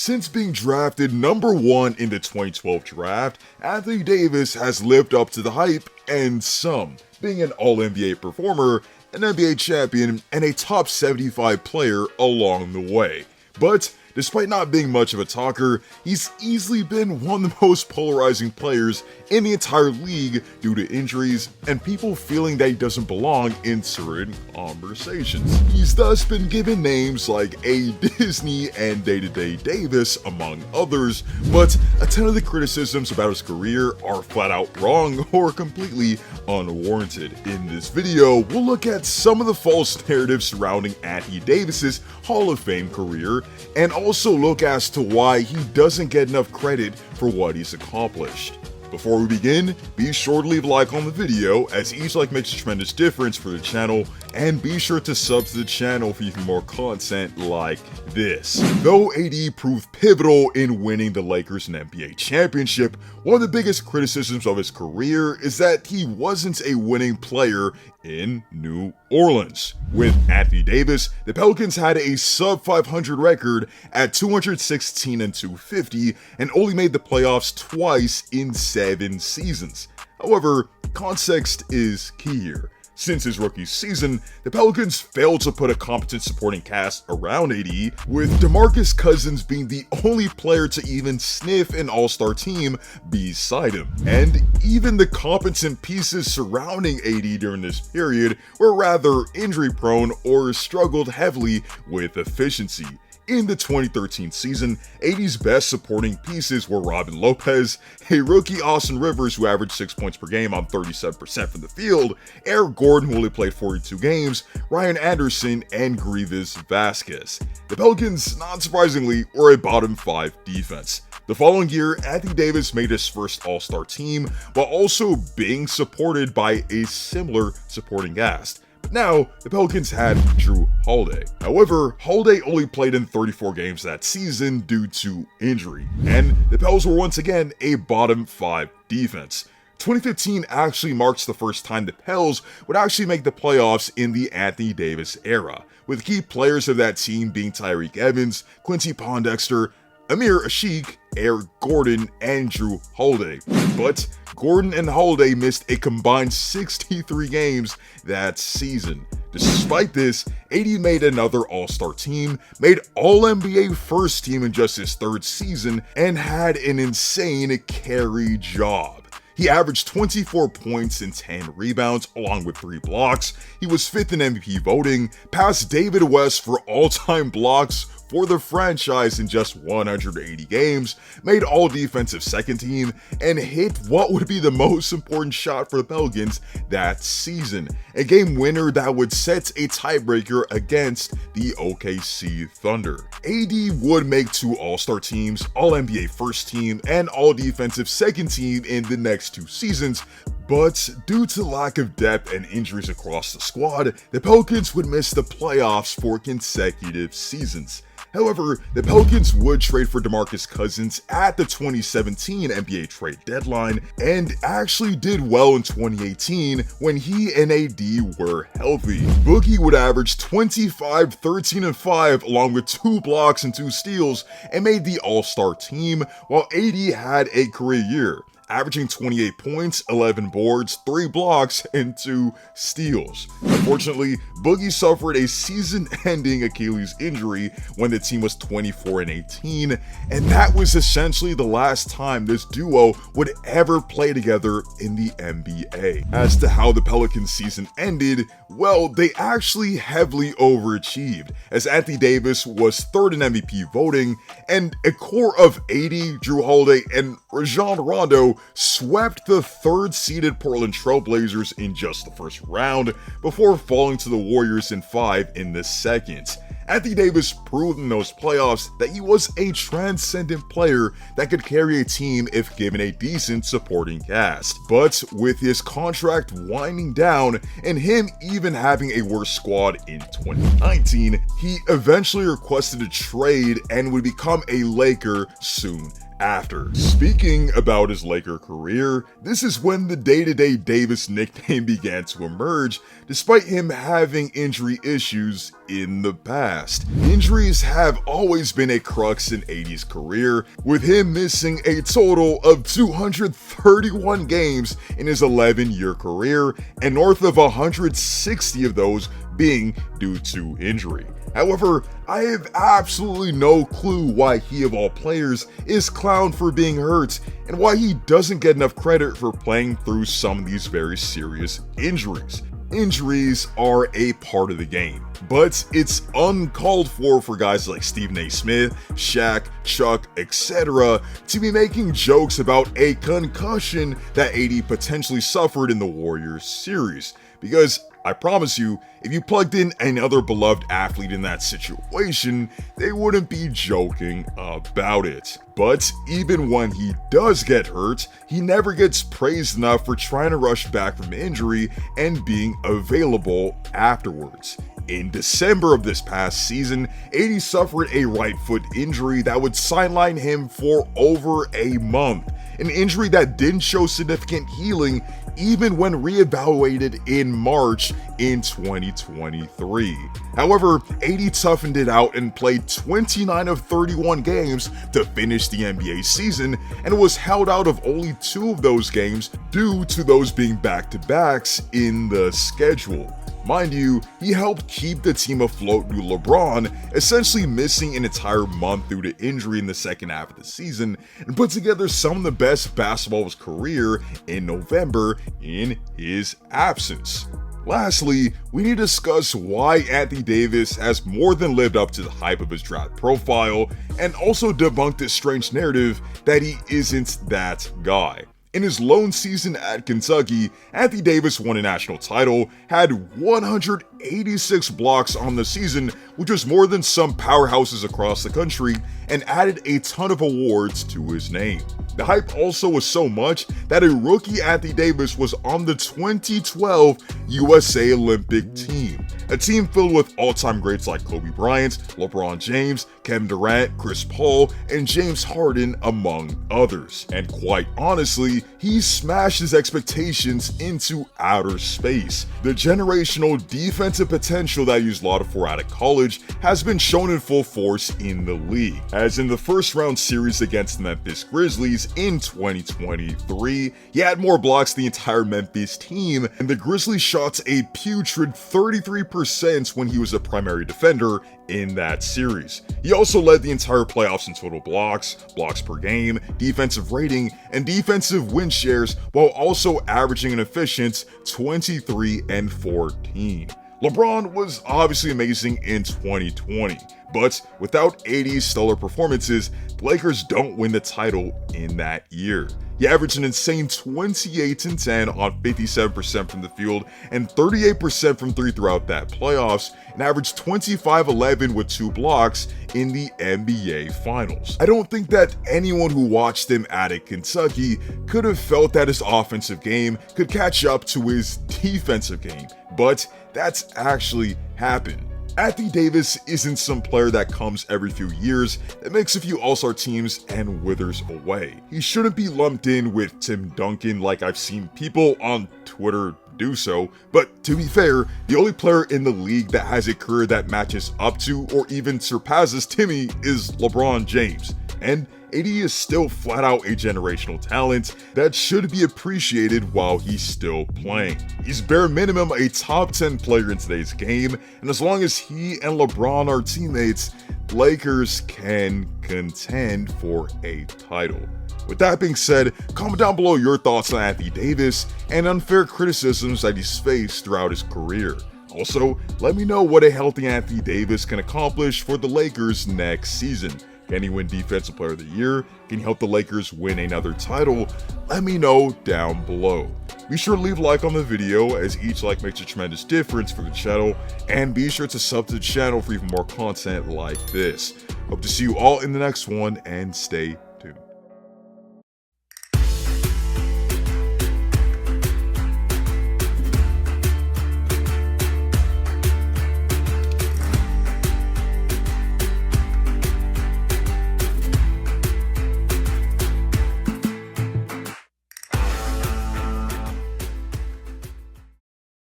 Since being drafted number 1 in the 2012 draft, Anthony Davis has lived up to the hype and some, being an All-NBA performer, an NBA champion, and a top 75 player along the way. But despite not being much of a talker, he's easily been one of the most polarizing players in the entire league due to injuries and people feeling that he doesn't belong in certain conversations. He's thus been given names like A. Disney and Day-to-Day Davis, among others, but a ton of the criticisms about his career are flat out wrong or completely unwarranted. In this video, we'll look at some of the false narratives surrounding Anthony Davis's Hall of Fame career, and also look as to why he doesn't get enough credit for what he's accomplished. Before we begin, be sure to leave a like on the video, as each like makes a tremendous difference for the channel, and be sure to sub to the channel for even more content like this. Though AD proved pivotal in winning the Lakers an NBA championship, one of the biggest criticisms of his career is that he wasn't a winning player in New Orleans. With Anthony Davis, the Pelicans had a sub 500 record at 216 and 250 and only made the playoffs twice in 7 seasons. However, context is key here. Since his rookie season, the Pelicans failed to put a competent supporting cast around AD, with DeMarcus Cousins being the only player to even sniff an all-star team beside him. And even the competent pieces surrounding AD during this period were rather injury-prone or struggled heavily with efficiency. In the 2013 season, AD's best supporting pieces were Robin Lopez, a rookie Austin Rivers who averaged 6 points per game on 37% from the field, Eric Gordon who only played 42 games, Ryan Anderson, and Grievous Vasquez. The Pelicans, not surprisingly, were a bottom 5 defense. The following year, Anthony Davis made his first All-Star team while also being supported by a similar supporting cast. But now, the Pelicans had Jrue Holiday. However, Holiday only played in 34 games that season due to injury, and the Pels were once again a bottom 5 defense. 2015 actually marks the first time the Pels would actually make the playoffs in the Anthony Davis era, with key players of that team being Tyreke Evans, Quincy Pondexter, Amir Ashik, Eric Gordon, and Jrue Holiday. But Gordon and Holiday missed a combined 63 games that season. Despite this, AD made another All-Star team, made All-NBA first team in just his 3rd season, and had an insane carry job. He averaged 24 points and 10 rebounds, along with 3 blocks. He was 5th in MVP voting, passed David West for all-time blocks for the franchise in just 180 games, made all defensive second team, and hit what would be the most important shot for the Pelicans that season, a game winner that would set a tiebreaker against the OKC Thunder. AD would make 2 All-Star teams, All-NBA first team, and All-Defensive second team in the next 2 seasons, but due to lack of depth and injuries across the squad, the Pelicans would miss the playoffs for consecutive seasons. However, the Pelicans would trade for DeMarcus Cousins at the 2017 NBA trade deadline, and actually did well in 2018 when he and AD were healthy. Boogie would average 25, 13, and 5 along with 2 blocks and 2 steals and made the All-Star team, while AD had a career year, averaging 28 points, 11 boards, 3 blocks, and 2 steals. Unfortunately, Boogie suffered a season-ending Achilles injury when the team was 24-18, and that was essentially the last time this duo would ever play together in the NBA. As to how the Pelicans season ended, well, they actually heavily overachieved, as Anthony Davis was 3rd in MVP voting, and a core of AD, Jrue Holiday, and Rajon Rondo swept the 3rd-seeded Portland Trail Blazers in just the first round, before falling to the Warriors in 5 in the second. Anthony Davis proved in those playoffs that he was a transcendent player that could carry a team if given a decent supporting cast. But with his contract winding down and him even having a worse squad in 2019, he eventually requested a trade and would become a Laker soon after. Speaking about his Laker career, this is when the day-to-day Davis nickname began to emerge, despite him having injury issues in the past. Injuries have always been a crux in AD's career, with him missing a total of 231 games in his 11-year career, and north of 160 of those being due to injury. However, I have absolutely no clue why he of all players is clowned for being hurt, and why he doesn't get enough credit for playing through some of these very serious injuries. Injuries are a part of the game, but it's uncalled for guys like Stephen A. Smith, Shaq, Chuck, etc. to be making jokes about a concussion that AD potentially suffered in the Warriors series, because I promise you, if you plugged in another beloved athlete in that situation, they wouldn't be joking about it. But even when he does get hurt, he never gets praised enough for trying to rush back from injury and being available afterwards. In December of this past season, AD suffered a right foot injury that would sideline him for over a month. An injury that didn't show significant healing even when reevaluated in March in 2023. However, AD toughened it out and played 29 of 31 games to finish the NBA season, and was held out of only 2 of those games due to those being back-to-backs in the schedule. Mind you, he helped keep the team afloat due to LeBron essentially missing an entire month due to injury in the second half of the season, and put together some of the best basketball of his career in November in his absence. Lastly, we need to discuss why Anthony Davis has more than lived up to the hype of his draft profile, and also debunked this strange narrative that he isn't that guy. In his lone season at Kentucky, Anthony Davis won a national title, had 186 blocks on the season, which was more than some powerhouses across the country, and added a ton of awards to his name. The hype also was so much that a rookie Anthony Davis was on the 2012 USA Olympic team, a team filled with all-time greats like Kobe Bryant, LeBron James, Kevin Durant, Chris Paul, and James Harden, among others. And quite honestly, he smashed his expectations into outer space. The generational defensive potential that he used a lot for out of college has been shown in full force in the league, as in the first round series against the Memphis Grizzlies in 2023, he had more blocks than the entire Memphis team, and the Grizzlies shot a putrid 33% when he was a primary defender in that series. He also led the entire playoffs in total blocks, blocks per game, defensive rating, and defensive win shares, while also averaging an efficient 23 and 14. LeBron was obviously amazing in 2020, but without AD's stellar performances, the Lakers don't win the title in that year. He averaged an insane 28 and 10 on 57% from the field and 38% from 3 throughout that playoffs, and averaged 25-11 with 2 blocks in the NBA Finals. I don't think that anyone who watched him at Kentucky could have felt that his offensive game could catch up to his defensive game, but that's actually happened. Anthony Davis isn't some player that comes every few years, that makes a few all-star teams and withers away. He shouldn't be lumped in with Tim Duncan like I've seen people on Twitter do so, but to be fair, the only player in the league that has a career that matches up to or even surpasses Timmy is LeBron James. And AD is still flat out a generational talent that should be appreciated while he's still playing. He's bare minimum a top 10 player in today's game, and as long as he and LeBron are teammates, Lakers can contend for a title. With that being said, comment down below your thoughts on Anthony Davis and unfair criticisms that he's faced throughout his career. Also, let me know what a healthy Anthony Davis can accomplish for the Lakers next season. Can he win Defensive Player of the Year? Can he help the Lakers win another title? Let me know down below. Be sure to leave a like on the video, as each like makes a tremendous difference for the channel, and be sure to sub to the channel for even more content like this. Hope to see you all in the next one, and stay